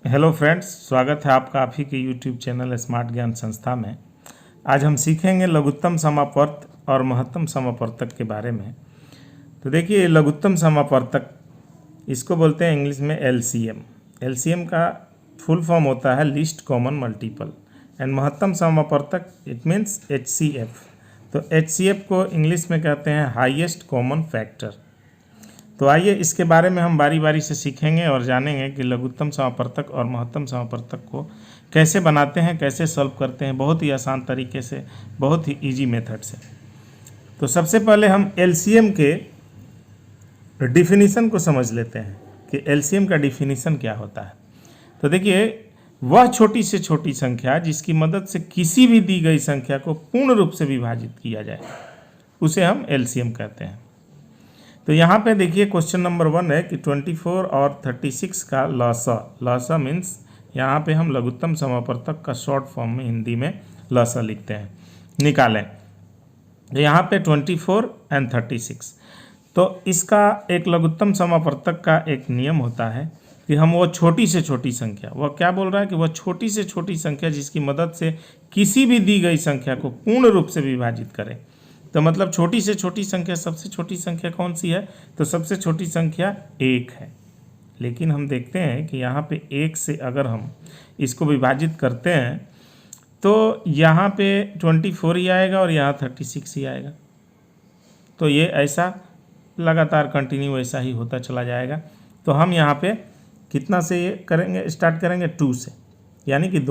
Hello friends, स्वागत है आपका आप ही के यूट्यूब चैनल स्मार्ट ज्ञान संस्था में। आज हम सीखेंगे लघुत्तम समापवर्त और महत्तम समापवर्तक के बारे में। तो देखिए, लघुत्तम समापवर्तक इसको बोलते हैं इंग्लिश में एलसीएम। एलसीएम का फुल फॉर्म होता है लीस्ट कॉमन मल्टीपल। एंड महत्तम समापवर्तक इट मीन्स एचसीएफ। तो एचसीएफ को इंग्लिश में कहते हैं हाईएस्ट कॉमन फैक्टर। तो आइए इसके बारे में हम बारी बारी से सीखेंगे और जानेंगे कि लघुत्तम समापवर्तक और महत्तम समापवर्तक को कैसे बनाते हैं, कैसे सॉल्व करते हैं, बहुत ही आसान तरीके से, बहुत ही इजी मेथड से। तो सबसे पहले हम एलसीएम के डिफिनीशन को समझ लेते हैं कि एलसीएम का डिफिनीशन क्या होता है। तो देखिए, वह छोटी से छोटी संख्या जिसकी मदद से किसी भी दी गई संख्या को पूर्ण रूप से विभाजित किया जाए उसे हम एलसीएम कहते हैं। तो यहाँ पे देखिए क्वेश्चन नंबर 1 है कि 24 और 36 का लॉसा मीन्स यहाँ पे हम लघुत्तम समापवर्तक का शॉर्ट फॉर्म में हिंदी में लॉसा लिखते हैं, निकालें। तो यहाँ पे 24 एंड 36। तो इसका एक लघुत्तम समापवर्तक का एक नियम होता है कि हम वो छोटी से छोटी संख्या, वह क्या बोल रहा है कि वह छोटी से छोटी संख्या जिसकी मदद से किसी भी दी गई संख्या को पूर्ण रूप से विभाजित करें। तो मतलब छोटी से छोटी संख्या, सबसे छोटी संख्या कौन सी है? तो सबसे छोटी संख्या 1 है। लेकिन हम देखते हैं कि यहाँ पे 1 से अगर हम इसको विभाजित करते हैं तो यहाँ पे 24 ही आएगा और यहाँ 36 ही आएगा। तो ये ऐसा लगातार कंटिन्यू ऐसा ही होता चला जाएगा। तो हम यहाँ पे कितना से ये करेंगे, स्टार्ट करेंगे 2 से, यानी कि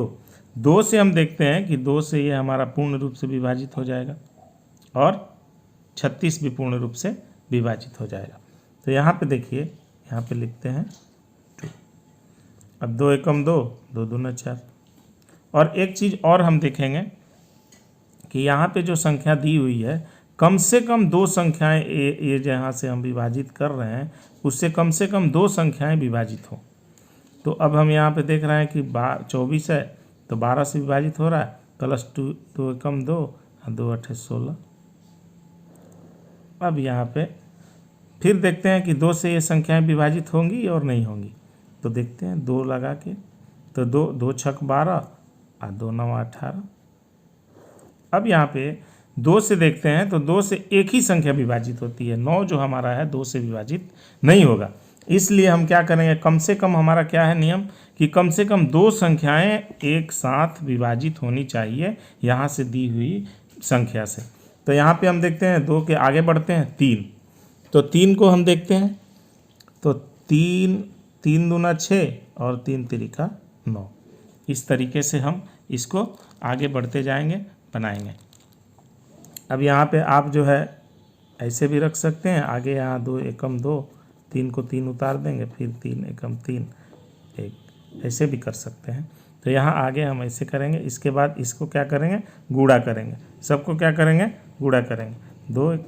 2 से हम देखते हैं कि 2 से ये हमारा पूर्ण रूप से विभाजित हो जाएगा और 36 भी पूर्ण रूप से विभाजित हो जाएगा। तो यहाँ पे देखिए, यहाँ पे लिखते हैं 2। अब 2 एकम 2, 2 दूना 4। और एक चीज़ और हम देखेंगे कि यहाँ पे जो संख्या दी हुई है, कम से कम 2 संख्याएं ये जहाँ से हम विभाजित कर रहे हैं उससे कम से कम 2 संख्याएं विभाजित हो। तो अब हम यहाँ पे देख रहे हैं कि 24 है तो 12 से विभाजित हो रहा है, प्लस 2 एकम 2, 2 8 16। अब यहाँ पे फिर देखते हैं कि 2 से ये संख्याएं विभाजित होंगी और नहीं होंगी। तो देखते हैं 2 लगा के, तो 2 छक 12 और 2 9 18। अब यहाँ पे 2 से देखते हैं तो 2 से एक ही संख्या विभाजित होती है, 9 जो हमारा है 2 से विभाजित नहीं होगा। इसलिए हम क्या करेंगे, कम से कम हमारा क्या है नियम कि कम से कम 2 संख्याएं एक साथ विभाजित होनी चाहिए यहाँ से दी हुई संख्या से। तो यहाँ पे हम देखते हैं 2 के आगे बढ़ते हैं 3। तो 3 को हम देखते हैं तो 3 दूना 6 और 3 तिरिका 9। इस तरीके से हम इसको आगे बढ़ते जाएंगे, बनाएंगे। अब यहाँ पे आप जो है ऐसे भी रख सकते हैं, आगे यहाँ 2 एकम 2, 3 को 3 उतार देंगे, फिर 3 एकम 3 1, ऐसे भी कर सकते हैं। तो यहाँ आगे हम ऐसे करेंगे। इसके बाद इसको क्या करेंगे, गुणा करेंगे। सबको क्या करेंगे, गुणा करेंगे। 2 ×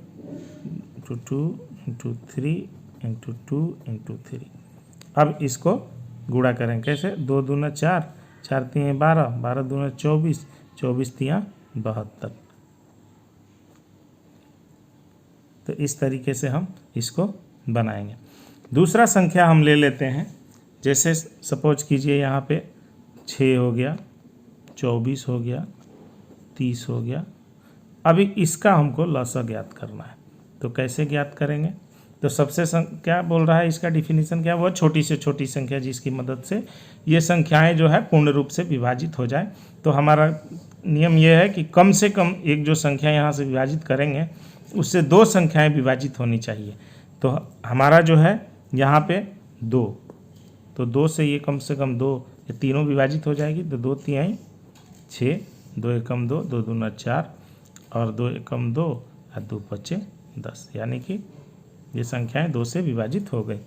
2 × 3 × 2 × 3। अब इसको गुणा करेंगे कैसे, 2 दूना 4, 4 3 12, 12 दूना 24, 24 3 72। तो इस तरीके से हम इसको बनाएंगे। दूसरा संख्या हम ले लेते हैं, जैसे सपोज कीजिए यहाँ पे 6 हो गया, 24 हो गया, 30 हो गया। अभी इसका हमको लॉसा ज्ञात करना है। तो कैसे ज्ञात करेंगे, तो सबसे क्या बोल रहा है, इसका डिफिनीशन क्या है, वह छोटी से छोटी संख्या जिसकी मदद से ये संख्याएं जो है पूर्ण रूप से विभाजित हो जाए। तो हमारा नियम यह है कि कम से कम एक जो संख्या यहाँ से विभाजित करेंगे उससे 2 संख्याएं विभाजित होनी चाहिए। तो हमारा जो है यहाँ पे 2, तो 2 से ये कम से कम 2, ये तीनों विभाजित हो जाएगी। तो 2 3 6, 2 एकम 2, 2 दूना 4 और 2 एकम 2 और 2 5 10, यानी कि ये संख्याएं 2 से विभाजित हो गई।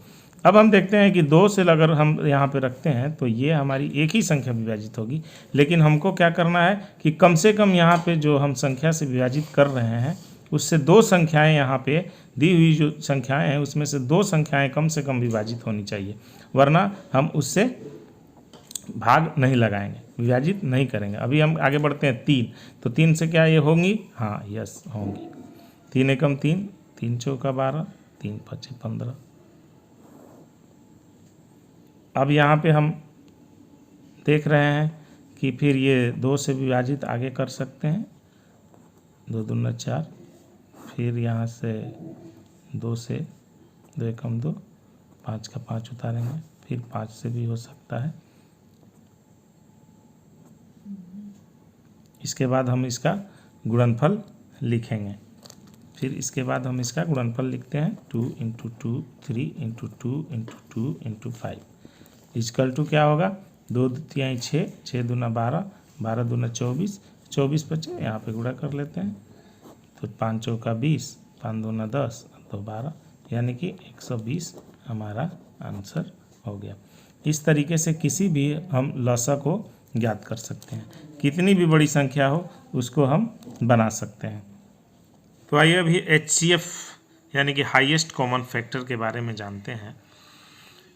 अब हम देखते हैं कि 2 से अगर हम यहाँ पे रखते हैं तो ये हमारी एक ही संख्या विभाजित होगी। लेकिन हमको क्या करना है कि कम से कम यहाँ पे जो हम संख्या से विभाजित कर रहे हैं उससे 2 संख्याएं, यहाँ पे दी हुई जो संख्याएं हैं उसमें से 2 संख्याएं कम से कम विभाजित होनी चाहिए, वरना हम उससे भाग नहीं लगाएंगे, विभाजित नहीं करेंगे। अभी हम आगे बढ़ते हैं 3। तो 3 से क्या ये होंगी, हाँ यस होंगी। 3 एकम 3, 3 चौका 12, 3 5 15। अब यहाँ पे हम देख रहे हैं कि फिर ये 2 से विभाजित आगे कर सकते हैं, 2 दूना 4, फिर यहाँ से 2 से 2 एकम 2, 5 का 5 उतारेंगे, फिर 5 से भी हो सकता है। इसके बाद हम इसका गुणनफल लिखेंगे, फिर इसके बाद हम इसका गुणनफल लिखते हैं 2 × 2 3 × 2 × 2 × 5 इक्वल टू क्या होगा, 2 तिहाई 6, 6 दूना 12, 12 दूना 24, 24 बचे, यहाँ पे गुणा कर लेते हैं, तो 5 चौका 20, 5 दूना 10, 2 12, यानी कि 120 हमारा आंसर हो गया। इस तरीके से किसी भी हम लसा को ज्ञात कर सकते हैं, कितनी भी बड़ी संख्या हो उसको हम बना सकते हैं। तो आइए अभी HCF यानी कि हाईएस्ट कॉमन फैक्टर के बारे में जानते हैं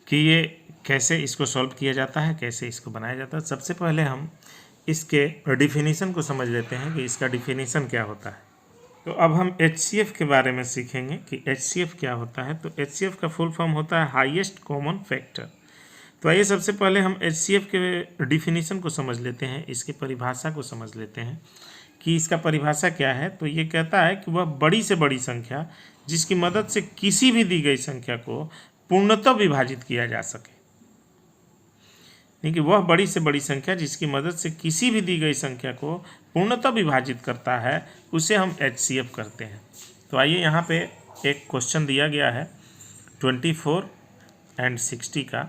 कि ये कैसे इसको सॉल्व किया जाता है, कैसे इसको बनाया जाता है। सबसे पहले हम इसके डिफिनीशन को समझ लेते हैं कि इसका डिफिनीशन क्या होता है। तो अब हम HCF के बारे में सीखेंगे कि HCF क्या होता है। तो HCF का फुल फॉर्म होता है हाईएस्ट कॉमन फैक्टर। तो आइए सबसे पहले हम HCF के डिफिनीशन को समझ लेते हैं, इसकी परिभाषा को समझ लेते हैं कि इसका परिभाषा क्या है। तो ये कहता है कि वह बड़ी से बड़ी संख्या जिसकी मदद से किसी भी दी गई संख्या को पूर्णतः विभाजित किया जा सके, यानी कि वह बड़ी से बड़ी संख्या जिसकी मदद से किसी भी दी गई संख्या को पूर्णतः विभाजित करता है, उसे हम HCF करते हैं। तो आइए यहाँ पे एक क्वेश्चन दिया गया है 24 और 60 का,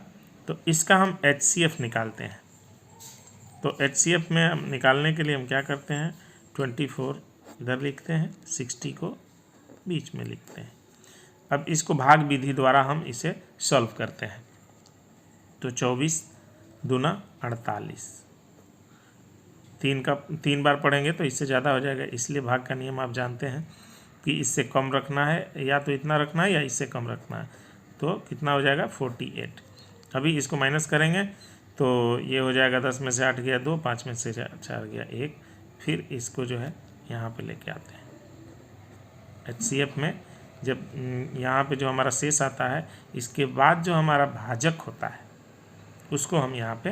तो इसका हम HCF निकालते हैं। तो HCF में हम निकालने के लिए हम क्या करते हैं, 24 इधर लिखते हैं, 60 को बीच में लिखते हैं। अब इसको भाग विधि द्वारा हम इसे सॉल्व करते हैं। तो 24 दूना 48, 3 बार पढ़ेंगे तो इससे ज़्यादा हो जाएगा, इसलिए भाग का नियम आप जानते हैं कि इससे कम रखना है, या तो इतना रखना है या इससे कम रखना है। तो कितना हो जाएगा 48। अभी इसको माइनस करेंगे तो ये हो जाएगा 10 में से 8 गया 2, 5 में से 4 गया 1। फिर इसको जो है यहाँ पे लेके आते हैं HCF में। जब यहाँ पे जो हमारा शेष आता है, इसके बाद जो हमारा भाजक होता है उसको हम यहाँ पे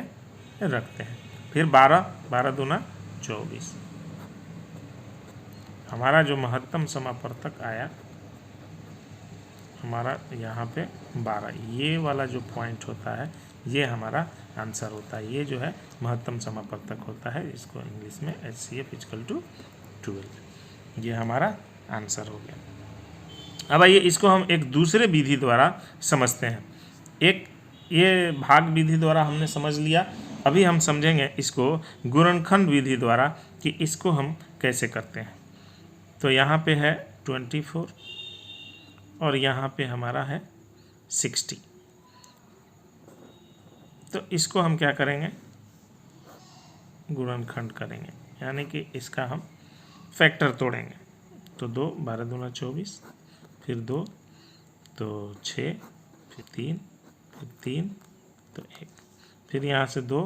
रखते हैं। फिर 12 दूना 24, हमारा जो महत्तम समापवर्तक आया हमारा यहाँ पे 12, ये वाला जो पॉइंट होता है ये हमारा आंसर होता है। ये जो है महत्तम समापवर्तक होता है, इसको इंग्लिश में HCF = 12, ये हमारा आंसर हो गया। अब आइए इसको हम एक दूसरे विधि द्वारा समझते हैं। एक ये भाग विधि द्वारा हमने समझ लिया, अभी हम समझेंगे इसको गुणनखंड विधि द्वारा कि इसको हम कैसे करते हैं। तो यहाँ पे है 24 और यहाँ पे हमारा है 60। तो इसको हम क्या करेंगे, गुणनखंड करेंगे, यानी कि इसका हम फैक्टर तोड़ेंगे। तो 2 12 दूना 24, फिर 2 तो 6, फिर 3, फिर 3 तो 1, फिर यहाँ से 2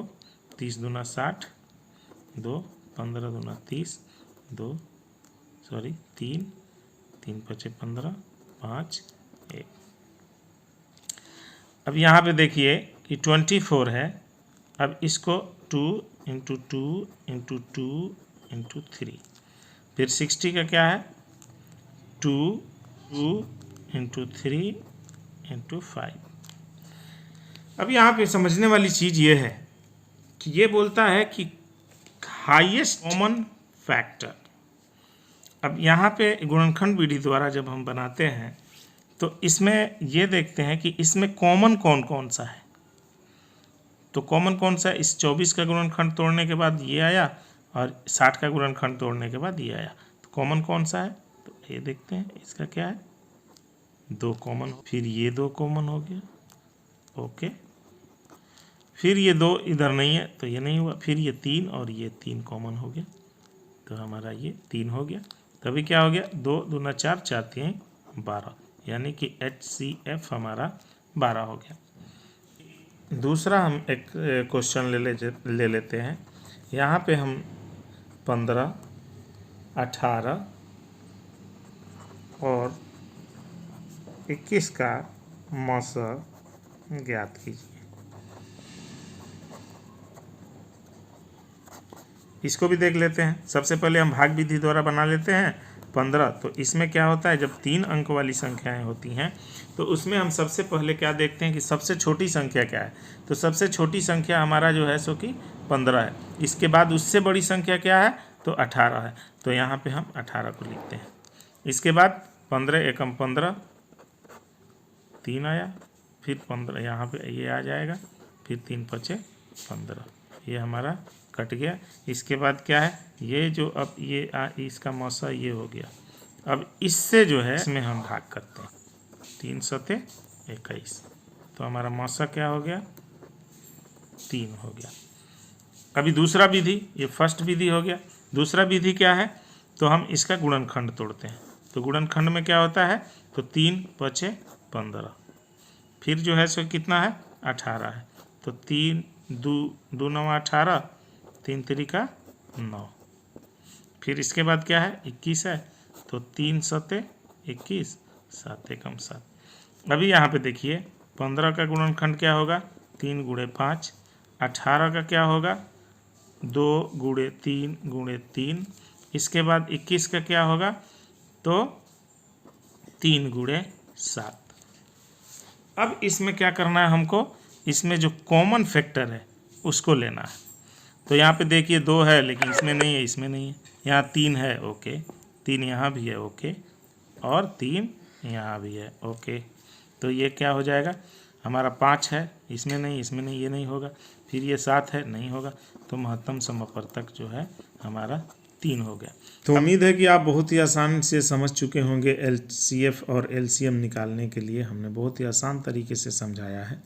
30 दूना 60, 2 15 दूना 30, 3 3 5 15, 5 1। अब यहाँ पे देखिए कि 24 है, अब इसको 2 × 2 × 2 × 3, फिर 60 का क्या है 2 × 3 × 5। अब यहाँ पे समझने वाली चीज़ ये है कि ये बोलता है कि हाईएस्ट कॉमन फैक्टर। अब यहाँ पे गुणनखंड विधि द्वारा जब हम बनाते हैं तो इसमें ये देखते हैं कि इसमें कॉमन कौन कौन सा है। तो कॉमन कौन सा है, इस 24 का गुणनखंड तोड़ने के बाद ये आया और 60 का गुणनखंड तोड़ने के बाद ये आया। तो कॉमन कौन सा है, तो ये देखते हैं, इसका क्या है 2 कॉमन, फिर ये 2 कॉमन हो गया, ओके, फिर ये 2 इधर नहीं है तो ये नहीं हुआ, फिर ये 3 और ये 3 कॉमन हो गया, तो हमारा ये 3 हो गया। तभी क्या हो गया 2 दूना 4, 4 3 12, यानी कि HCF हमारा 12 हो गया। दूसरा हम एक क्वेश्चन ले लेते हैं। यहाँ पे हम 15, 18 और 21 का मौसा ज्ञात कीजिए। इसको भी देख लेते हैं। सबसे पहले हम भाग विधि द्वारा बना लेते हैं 15। तो इसमें क्या होता है, जब 3 अंक वाली संख्याएं होती हैं तो उसमें हम सबसे पहले क्या देखते हैं कि सबसे छोटी संख्या क्या है। तो सबसे छोटी संख्या हमारा जो है सो कि 15 है। इसके बाद उससे बड़ी संख्या क्या है, तो 18 है। तो यहाँ पे हम 18 को लिखते हैं। इसके बाद 15 एकम 15, 3 आया, फिर 15 यहाँ पे ये आ जाएगा, फिर 3 पचे 15, ये हमारा कट गया। इसके बाद क्या है, ये जो अब ये इसका मौसा ये हो गया। अब इससे जो है इसमें हम भाग करते हैं, 3 सते 21, तो हमारा मौसा क्या हो गया, 3 हो गया। अभी दूसरा विधि, ये फर्स्ट विधि हो गया। दूसरा विधि क्या है, तो हम इसका गुणनखंड तोड़ते हैं। तो गुणनखंड में क्या होता है, तो 3 पचे 15, फिर जो है सो कितना है, 18 है। तो 3 2 9 18, 3 तिरिका 9, फिर इसके बाद क्या है, 21 है। तो 3 सते 21, 7 एकम 7। अभी यहाँ पे देखिए 15 का गुणनखंड क्या होगा, 3 गुणे 5। 18 का क्या होगा, 2 गुणे 3 गुणे 3। इसके बाद 21 का क्या होगा, तो 3 गुणे 7। अब इसमें क्या करना है हमको, इसमें जो कॉमन फैक्टर है उसको लेना है। तो यहाँ पे देखिए 2 है लेकिन इसमें नहीं है, इसमें नहीं है। यहाँ 3 है, ओके, 3 यहाँ भी है, ओके, और 3 यहाँ भी है, ओके। तो ये क्या हो जाएगा, हमारा 5 है, इसमें नहीं, इसमें नहीं, ये नहीं होगा। फिर ये 7 है, नहीं होगा। तो महत्तम समअपवर्तक जो है हमारा 3 हो गया। तो उम्मीद है कि आप बहुत ही आसान से समझ चुके होंगे। LCF और LCM निकालने के लिए हमने बहुत ही आसान तरीके से समझाया है।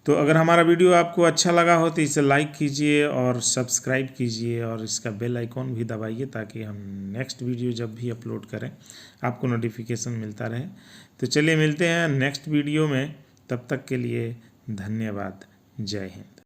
तो अगर हमारा वीडियो आपको अच्छा लगा हो तो इसे लाइक कीजिए और सब्सक्राइब कीजिए और इसका बेल आइकॉन भी दबाइए, ताकि हम नेक्स्ट वीडियो जब भी अपलोड करें आपको नोटिफिकेशन मिलता रहे। तो चलिए मिलते हैं नेक्स्ट वीडियो में, तब तक के लिए धन्यवाद। जय हिंद।